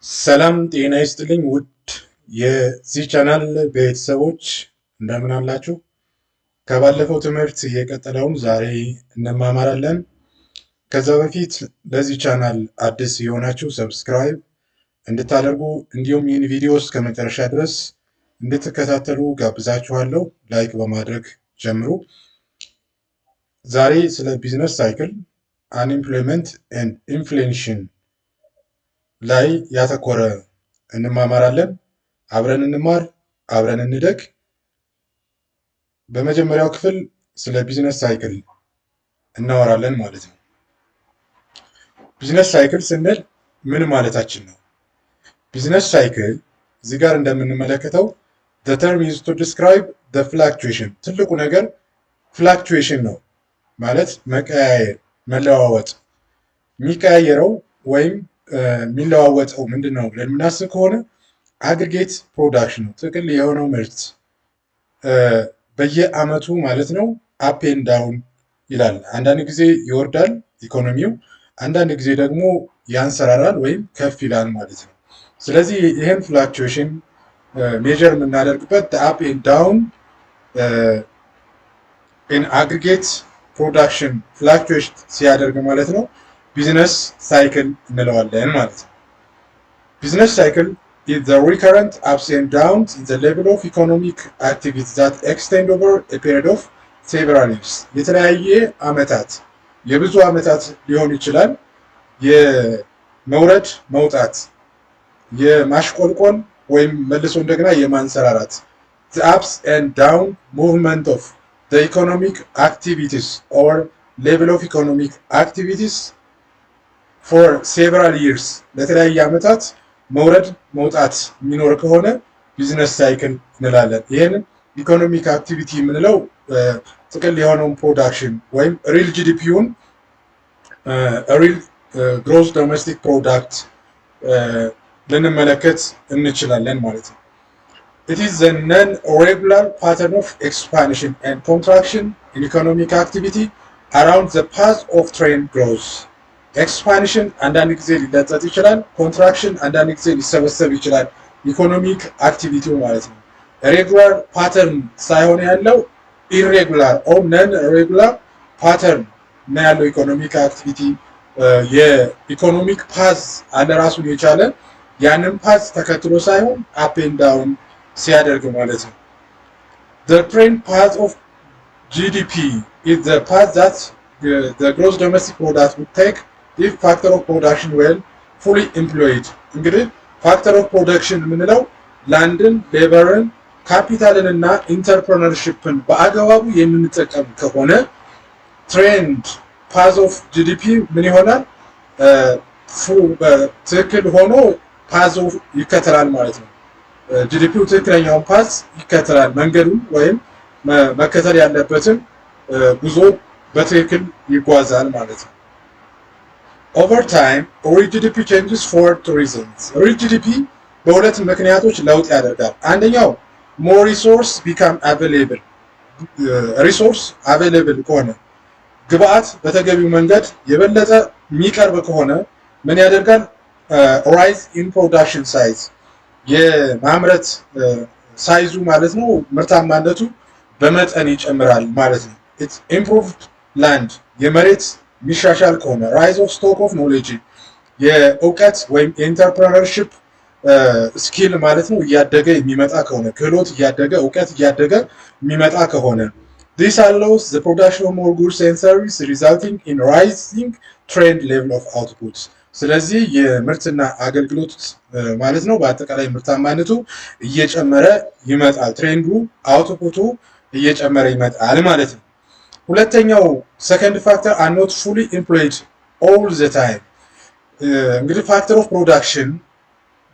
ሰላም ጤና ይስጥልኝ ውድ የዚህ ቻናል ቤተሰቦች እንደምን አላችሁ? ከባለፈው ትምህርት የቀጠለውን ዛሬ እንማማራለን። ከዛ በፊት ለዚህ ቻናል አዲስ የሆናችሁ ሰብስክራይብ እንድታደርጉ እንዲሁም ይህን ቪዲዮ እስከ መጨረሻ ድረስ እንድትከታተሉ ጋብዛችኋለሁ። ላይክ በማድረግ ጀምሩ። ዛሬ ስለ ቢዝነስ ሳይክል አንኤምፕሎይመንት ኤንድ ኢንፍሌሽን ላይ ያተኮረ እንማማራለን። አብረን እንማር፣ አብረን እንደግ። በመጀመሪያው ክፍል ስለ ቢዝነስ ሳይክል እናወራለን ማለት ነው። ቢዝነስ ሳይክል ስንል ምን ማለታችን ነው? ቢዝነስ ሳይክል እዚህ ጋር እንደምንመለከተው the term used to describe the fluctuation ትልቁ ነገር ፍላክቹዌሽን ነው ማለት መቀያየር፣ መለዋወጥ። የሚቀያየረው ወይም የሚለዋወጠው ምንድን ነው ብለን የምናስብ ከሆነ አግሪጌት ፕሮዳክሽን ነው። ጥቅል የሆነው ምርት በየአመቱ ማለት ነው አፕ ኤንድ ዳውን ይላል። አንዳንድ ጊዜ ይወርዳል ኢኮኖሚው፣ አንዳንድ ጊዜ ደግሞ ያንሰራራል ወይም ከፍ ይላል ማለት ነው። ስለዚህ ይህን ፍላክቹዌሽን ሜጀር የምናደርግበት አፕ ኤንድ ዳውን ኢን አግሪጌት ፕሮዳክሽን ፍላክቹዌት ሲያደርግ ማለት ነው ቢዝነስ ሳይክል እንለዋለን ማለት ነው። ቢዝነስ ሳይክል is the recurrent ups and downs in the level of economic activity that extend over a period of several years የተለያየ አመታት የብዙ አመታት ሊሆን ይችላል። የመውረድ መውጣት፣ የማሽቆልቆል ወይም መልሶ እንደገና የማንሰራራት the ups and down movement of the economic activities or level of economic activities for several years ለተለያየ አመታት መውረድ መውጣት የሚኖር ከሆነ ቢዝነስ ሳይክል እንላለን። ይህንን ኢኮኖሚክ አክቲቪቲ የምንለው ጥቅል የሆነውን ፕሮዳክሽን ወይም ሪል ጂዲፒውን ሪል ግሮስ ዶሜስቲክ ፕሮዳክት ልንመለከት እንችላለን ማለት ነው። It is the non-regular pattern of expansion and contraction in economic activity around the path of trend growth ኤክስፓንሽን አንዳንድ ጊዜ ሊለጠጥ ይችላል። ኮንትራክሽን አንዳንድ ጊዜ ሊሰበሰብ ይችላል። ኢኮኖሚክ አክቲቪቲው ማለት ነው። ሬጉላር ፓተርን ሳይሆን ያለው ኢሬጉላር ኦር ነን ሬጉላር ፓተርን እና ያለው ኢኮኖሚክ አክቲቪቲ የኢኮኖሚክ ፓዝ አለ ራሱን የቻለ ያንን ፓዝ ተከትሎ ሳይሆን አፕ ኤንድ ዳውን ሲያደርግ ማለት ነው። The trend path of GDP is the path that the gross domestic product would take if factor of production well fully employed እንግዲህ ፋክተር ኦፍ ፕሮዳክሽን የምንለው ላንድን፣ ሌበርን፣ ካፒታልን እና ኢንተርፕረነርሺፕን በአግባቡ የምንጠቀም ከሆነ ትሬንድ ፓዝ ኦፍ ጂዲፒ ምን ይሆናል? ትክክል ሆኖ ፓዝ ይከተላል ማለት ነው። ጂዲፒው ትክክለኛውን ፓዝ ይከተላል። መንገዱን ወይም መከተል ያለበትን ጉዞ በትክክል ይጓዛል ማለት ነው። ኦቨር ታይም ሪል ጂዲፒ ቼንጅስ ፎር ቱ ሪዝንስ ሪል ጂዲፒ በሁለት ምክንያቶች ለውጥ ያደርጋል። አንደኛው ሞር ሪሶርስ ቢካም አቬሌብል ሪሶርስ አቬሌብል ከሆነ ግብአት በተገቢው መንገድ የበለጠ የሚቀርብ ከሆነ ምን ያደርጋል? ራይዝ ኢን ፕሮዳክሽን ሳይዝ የማምረት ሳይዙ ማለት ነው ምርታማነቱ በመጠን ይጨምራል ማለት ነው። ኢትስ ኢምፕሩቭድ ላንድ የመሬት የሚሻሻል ከሆነ ራይዝ ኦፍ ስቶክ ኦፍ ኖሌጅ የእውቀት ወይም የኢንተርፕረነርሺፕ ስኪል ማለት ነው እያደገ የሚመጣ ከሆነ ክህሎት እያደገ እውቀት እያደገ የሚመጣ ከሆነ this allows the production of more goods and services resulting in rising trend level of output ስለዚህ የምርትና አገልግሎት ማለት ነው በአጠቃላይ ምርታማነቱ እየጨመረ ይመጣል። ትሬንዱ አውትፑቱ እየጨመረ ይመጣል ማለት ነው። ሁለተኛው ሰከንድ ፋክተር are not fully employed all the time እንግዲህ ፋክተር ኦፍ ፕሮዳክሽን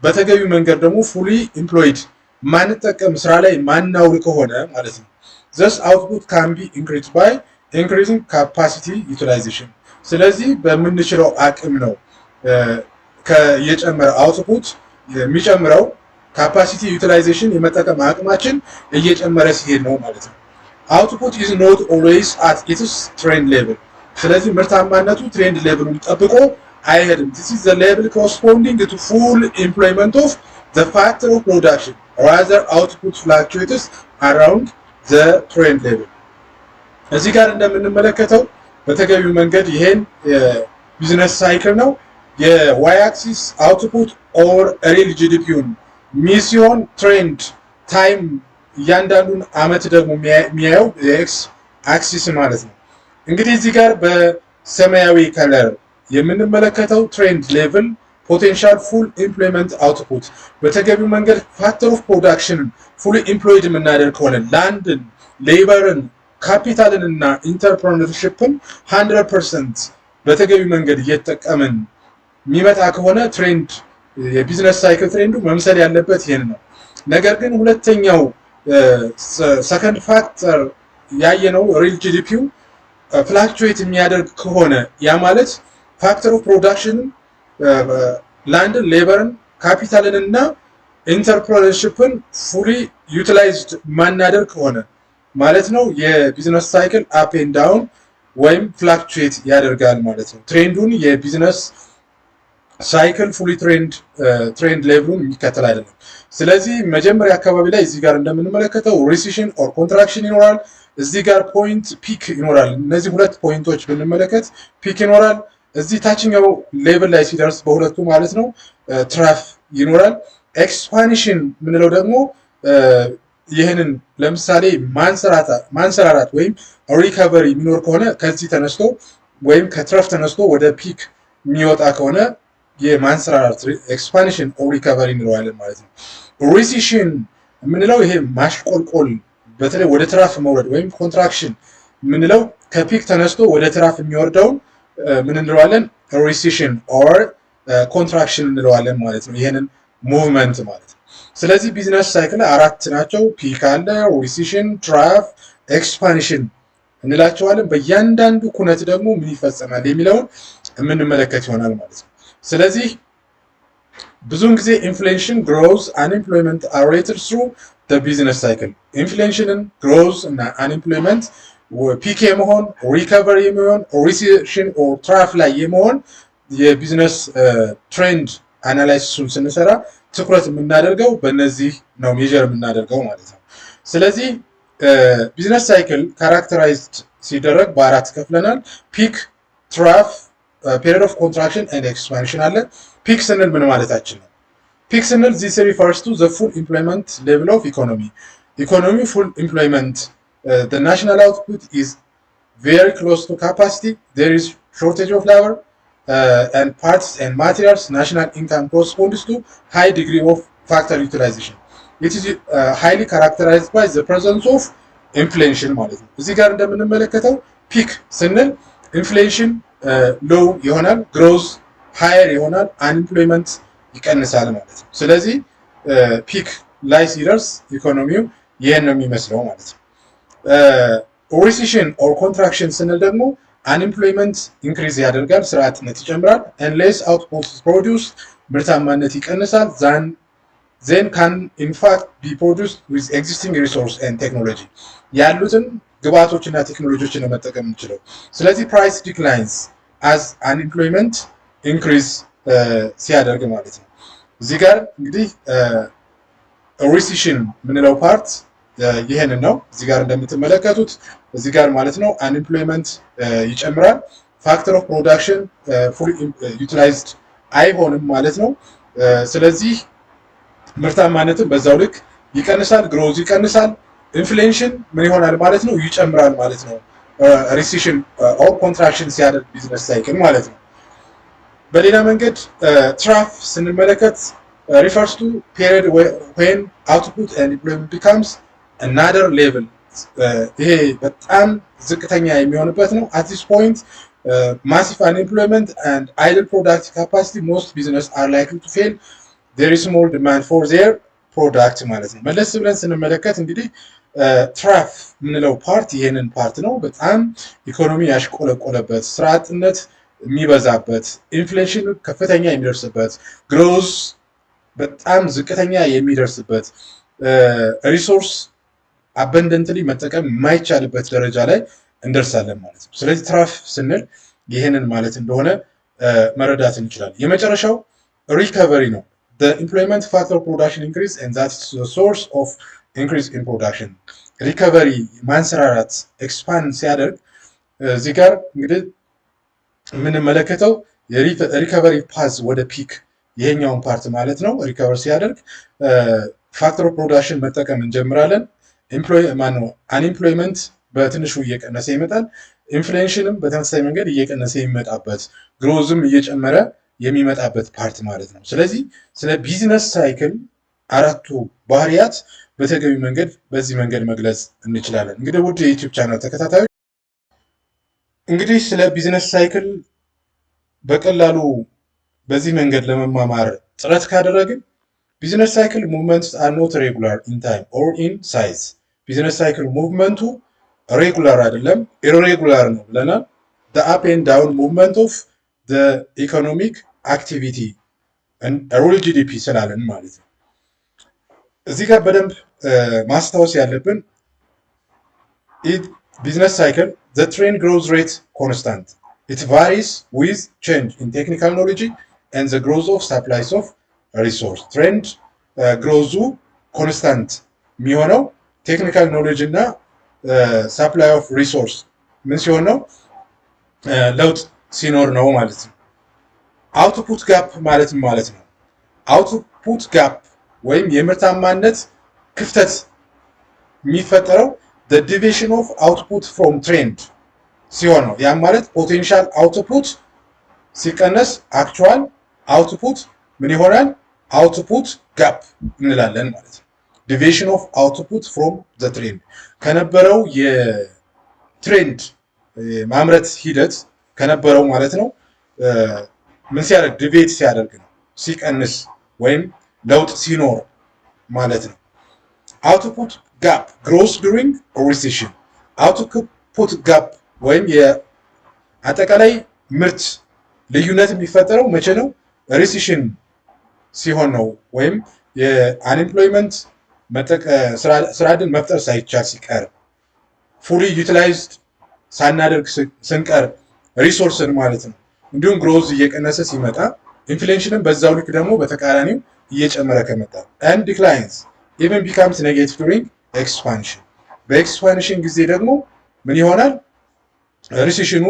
በተገቢው መንገድ ደግሞ ፉሊ ኢምፕሎይድ ማንጠቀም ስራ ላይ ማናውል ከሆነ ማለት ነው thus output can be increased by increasing capacity utilization ስለዚህ በምንችለው አቅም ነው ከየጨመረ አውትፑት የሚጨምረው ካፓሲቲ ዩቲላይዜሽን የመጠቀም አቅማችን እየጨመረ ሲሄድ ነው ማለት ነው። output is not always at its trend level ስለዚህ ምርታማነቱ ትሬንድ ሌቭሉን ጠብቆ አይሄድም። this is the level corresponding to full employment of the factor of production rather output fluctuates around the trend level። እዚህ ጋር እንደምንመለከተው በተገቢው መንገድ ይሄን ቢዝነስ ሳይክል ነው። የዋይ አክሲስ አውትፑት ኦር ሪል ጂዲፒውን ሚሲዮን ትሬንድ ታይም እያንዳንዱን አመት ደግሞ የሚያየው የኤክስ አክሲስ ማለት ነው። እንግዲህ እዚህ ጋር በሰማያዊ ከለር የምንመለከተው ትሬንድ ሌቭል ፖቴንሻል ፉል ኢምፕሎይመንት አውትፑት በተገቢው መንገድ ፋክተር ኦፍ ፕሮዳክሽንን ፉል ኢምፕሎይድ የምናደርግ ከሆነ ላንድን፣ ሌበርን፣ ካፒታልን እና ኢንተርፕረነርሺፕን 100% በተገቢው መንገድ እየተጠቀምን የሚመጣ ከሆነ ትሬንድ የቢዝነስ ሳይክል ትሬንዱ መምሰል ያለበት ይሄን ነው። ነገር ግን ሁለተኛው ሰከንድ ፋክተር ያየነው ሪል ጂዲፒው ፍላክቹዌት የሚያደርግ ከሆነ ያ ማለት ፋክተር ኦፍ ፕሮዳክሽን ላንድን፣ ሌበርን፣ ካፒታልን እና ኢንተርፕረነርሺፕን ፉሊ ዩቲላይዝድ ማናደርግ ከሆነ ማለት ነው የቢዝነስ ሳይክል አፕ ኤንድ ዳውን ወይም ፍላክቹዌት ያደርጋል ማለት ነው። ትሬንዱን የቢዝነስ ሳይክል ፉሊ ትሬንድ ሌቭሉን የሚከተል አይደለም። ስለዚህ መጀመሪያ አካባቢ ላይ እዚህ ጋር እንደምንመለከተው ሪሲሽን ኦር ኮንትራክሽን ይኖራል። እዚህ ጋር ፖይንት ፒክ ይኖራል። እነዚህ ሁለት ፖይንቶች ብንመለከት ፒክ ይኖራል። እዚህ ታችኛው ሌቭል ላይ ሲደርስ በሁለቱ ማለት ነው ትራፍ ይኖራል። ኤክስፓንሽን የምንለው ደግሞ ይህንን ለምሳሌ ማንሰራራት ወይም ሪካቨሪ የሚኖር ከሆነ ከዚህ ተነስቶ ወይም ከትረፍ ተነስቶ ወደ ፒክ የሚወጣ ከሆነ የማንሰራራት ኤክስፓንሽን ኦር ሪካቨሪ እንለዋለን ማለት ነው። ሪሲሽን የምንለው ይሄ ማሽቆልቆል በተለይ ወደ ትራፍ መውረድ ወይም ኮንትራክሽን የምንለው ከፒክ ተነስቶ ወደ ትራፍ የሚወርደውን ምን እንለዋለን? ሪሲሽን ኦር ኮንትራክሽን እንለዋለን ማለት ነው። ይሄንን ሙቭመንት ማለት ነው። ስለዚህ ቢዝነስ ሳይክል አራት ናቸው። ፒክ አለ፣ ሪሲሽን፣ ትራፍ፣ ኤክስፓንሽን እንላቸዋለን። በእያንዳንዱ ኩነት ደግሞ ምን ይፈጸማል የሚለውን የምንመለከት ይሆናል ማለት ነው። ስለዚህ ብዙውን ጊዜ ኢንፍሌሽን፣ ግሮዝ፣ አንኤምፕሎይመንት አር ሬትድ ትሩ ዘ ቢዝነስ ሳይክል። ኢንፍሌሽንን፣ ግሮዝ እና አንኤምፕሎይመንት ፒክ የመሆን ሪካቨሪ የመሆን ሪሲሽን ኦር ትራፍ ላይ የመሆን የቢዝነስ ትሬንድ አናላይሲሱን ስንሰራ ትኩረት የምናደርገው በእነዚህ ነው ሜጀር የምናደርገው ማለት ነው። ስለዚህ ቢዝነስ ሳይክል ካራክተራይዝድ ሲደረግ በአራት ከፍለናል። ፒክ፣ ትራፍ፣ ፔሪድ ኦፍ ኮንትራክሽን ኤንድ ኤክስፓንሽን አለ። ፒክ ስንል ምን ማለታችን ነው? ፒክ ስንል ዚስ ሪፈርስ ቱ ዘ ፉል ኢምፕሎይመንት ሌቭል ኦፍ ኢኮኖሚ። ኢኮኖሚ ፉል ኢምፕሎይመንት the national output is very close to capacity. There is shortage of labor and parts and materials. National income corresponds to high degree of factor utilization. It is highly characterized by the presence of inflation ማለት ነው። እዚህ ጋር እንደምንመለከተው ፒክ ስንል ኢንፍሌሽን ሎው ይሆናል፣ ግሮዝ ሃየር ይሆናል፣ አንኤምፕሎይመንት ይቀንሳል ማለት ነው። ስለዚህ ፒክ ላይ ሲደርስ ኢኮኖሚው ይሄን ነው የሚመስለው ማለት ነው። ሪሲሽን ኦር ኮንትራክሽን ስንል ደግሞ አንኤምፕሎይመንት ኢንክሪዝ ያደርጋል፣ ስራ አጥነት ይጨምራል። ኤንሌስ አውትፑት ፕሮዲውስ ምርታማነት ይቀንሳል። ዜን ካን ኢንፋክት ቢ ፕሮዲውስድ ዊዝ ኤግዚስቲንግ ሪሶርስ ኤንድ ቴክኖሎጂ ያሉትን ግብዓቶችና ቴክኖሎጂዎችን ለመጠቀም እንችለው። ስለዚህ ፕራይስ ዲክላይንስ አዝ አንኤምፕሎይመንት ኢንክሪዝ ሲያደርግ ማለት ነው። እዚህ ጋር እንግዲህ ሪሲሽን የምንለው ፓርት ይሄንን ነው። እዚህ ጋር እንደምትመለከቱት እዚህ ጋር ማለት ነው አንኤምፕሎይመንት ይጨምራል። ፋክተር ኦፍ ፕሮዳክሽን ፉል ዩቲላይዝድ አይሆንም ማለት ነው። ስለዚህ ምርታማነትን በዛው ልክ ይቀንሳል፣ ግሮዝ ይቀንሳል። ኢንፍሌሽን ምን ይሆናል ማለት ነው? ይጨምራል ማለት ነው። ሪሲሽን ኦር ኮንትራክሽን ሲያደርግ ቢዝነስ ሳይክል ማለት ነው። በሌላ መንገድ ትራፍ ስንመለከት ሪፈርስ ቱ ፔሪድ ዌን አውትፑት ኤንድ ኢምፕሎይመንት ቢካምስ አናዘር ሌቭል። ይሄ በጣም ዝቅተኛ የሚሆንበት ነው። አት ዚስ ፖይንት ማሲቭ አንኤምፕሎይመንት ኤንድ አይድል ፕሮዳክቲቭ ካፓሲቲ ሞስት ቢዝነስ አር ላይክሊ ቱ ፌል ዜር ኢዝ ስሞል ዲማንድ ፎር ዜር ፕሮዳክት ማለት ነው። መለስ ብለን ስንመለከት እንግዲህ ትራፍ የምንለው ፓርት ይሄንን ፓርት ነው። በጣም ኢኮኖሚ ያሽቆለቆለበት፣ ስራ አጥነት የሚበዛበት፣ ኢንፍሌሽን ከፍተኛ የሚደርስበት፣ ግሮዝ በጣም ዝቅተኛ የሚደርስበት፣ ሪሶርስ አበንደንትሊ መጠቀም የማይቻልበት ደረጃ ላይ እንደርሳለን ማለት ነው። ስለዚህ ትራፍ ስንል ይህንን ማለት እንደሆነ መረዳት እንችላለን። የመጨረሻው ሪከቨሪ ነው። the employment factor production increase and that is the source of increase in production ሪከቨሪ ማንሰራራት ኤክስፓንድ ሲያደርግ እዚህ ጋር እንግዲህ የምንመለከተው የሪከቨሪ ፓዝ ወደ ፒክ ይሄኛውን ፓርት ማለት ነው። ሪከቨር ሲያደርግ ፋክተር ፕሮዳክሽን መጠቀም እንጀምራለን። አንኤምፕሎይመንት በትንሹ እየቀነሰ ይመጣል። ኢንፍሌሽንም በተመሳሳይ መንገድ እየቀነሰ የሚመጣበት ግሮዝም እየጨመረ የሚመጣበት ፓርት ማለት ነው። ስለዚህ ስለ ቢዝነስ ሳይክል አራቱ ባህሪያት በተገቢ መንገድ በዚህ መንገድ መግለጽ እንችላለን። እንግዲህ ውድ የዩቲዩብ ቻናል ተከታታዮች እንግዲህ ስለ ቢዝነስ ሳይክል በቀላሉ በዚህ መንገድ ለመማማር ጥረት ካደረግን ቢዝነስ ሳይክል ሙቭመንትስ አር ኖት ሬጉላር ኢን ታይም ኦር ኢን ሳይዝ። ቢዝነስ ሳይክል ሙቭመንቱ ሬጉላር አይደለም ኢሬጉላር ነው ብለናል። the up and down movement of the economic activity and real GDP ስላለን ማለት ነው። እዚህ ጋር በደንብ ማስታወስ ያለብን ቢዝነስ ሳይክል the trend growth rate constant it varies with change in technical knowledge and the growth of supplies of resource ትሬንድ ግሮዙ ኮንስታንት የሚሆነው ቴክኒካል ኖሌጅ እና ሰፕላይ ኦፍ ሪሶርስ ምን ሲሆን ነው ለውጥ ሲኖር ነው ማለት ነው። አውትፑት ጋፕ ማለት ነው። አውትፑት ጋፕ ወይም የምርታማነት ክፍተት የሚፈጠረው the deviation of output from trend ሲሆን ነው። ያም ማለት ፖቴንሻል አውትፑት ሲቀነስ አክቹዋል አውትፑት ምን ይሆናል? አውትፑት ጋፕ እንላለን ማለት ነው። deviation of output from the trend ከነበረው የትሬንድ ማምረት ሂደት ከነበረው ማለት ነው ምን ሲያደርግ ዲቬት ሲያደርግ ነው ሲቀንስ ወይም ለውጥ ሲኖር ማለት ነው። አውትፑት ጋፕ ግሮስ ዱሪንግ ሪሴሽን አውትፑት ጋፕ ወይም የአጠቃላይ ምርት ልዩነት የሚፈጠረው መቼ ነው? ሪሴሽን ሲሆን ነው ወይም የአንኤምፕሎይመንት ስራ ዕድል መፍጠር ሳይቻል ሲቀር ፉሊ ዩቲላይዝድ ሳናደርግ ስንቀር ሪሶርስን ማለት ነው። እንዲሁም ግሮዝ እየቀነሰ ሲመጣ ኢንፍሌሽንም በዛው ልክ ደግሞ በተቃራኒው እየጨመረ ከመጣ and declines even becomes negative during expansion በኤክስፓንሽን ጊዜ ደግሞ ምን ይሆናል? ሪሴሽኑ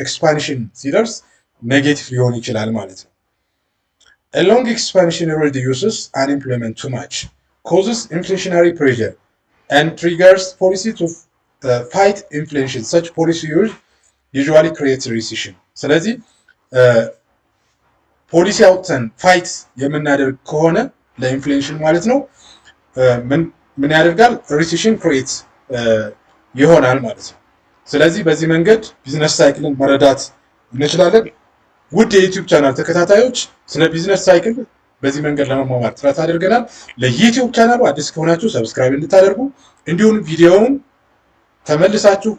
ኤክስፓንሽን ሲደርስ ኔጌቲቭ ሊሆን ይችላል ማለት ነው። A long expansion reduces unemployment too much, causes inflationary pressure, and triggers policy to fight inflation. Such policy usually creates recession. ስለዚህ ፖሊሲ አውጥተን ፋይት የምናደርግ ከሆነ ለኢንፍሌሽን ማለት ነው ምን ያደርጋል? ሪሴሽን ክሬት ይሆናል ማለት ነው። ስለዚህ በዚህ መንገድ ቢዝነስ ሳይክልን መረዳት እንችላለን። ውድ የዩቲዩብ ቻናል ተከታታዮች ስለ ቢዝነስ ሳይክል በዚህ መንገድ ለመማማር ጥረት አድርገናል። ለዩቲዩብ ቻናሉ አዲስ ከሆናችሁ ሰብስክራይብ እንድታደርጉ እንዲሁም ቪዲዮውን ተመልሳችሁ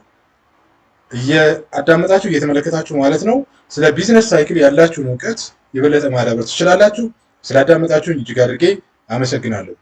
እያዳመጣችሁ እየተመለከታችሁ ማለት ነው ስለ ቢዝነስ ሳይክል ያላችሁን እውቀት የበለጠ ማዳበር ትችላላችሁ። ስላዳመጣችሁኝ እጅግ አድርጌ አመሰግናለሁ።